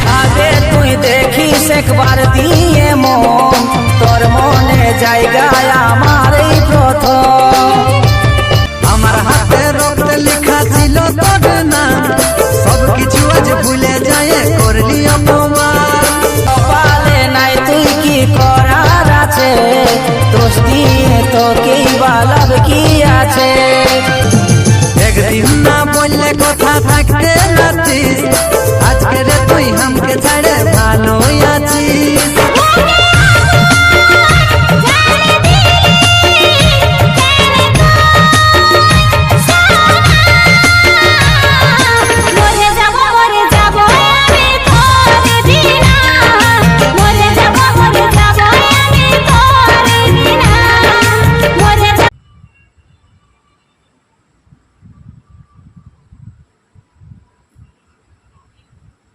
ভাবে তুই দেখিস একবার দিয়ে মন, তোর মনে জায়গায় আমার এই প্রথম। আমার হাতে রক্তে লেখা ছিল তোর নাম, সব কিছু আজ ভুলে যায় করলি অপমান। কপালে নাই তুই কি করার আছে, দোষ দিয়ে তোকেই বালাব কি আছে। একদিন না বললে কথা থাকতে রাতিস,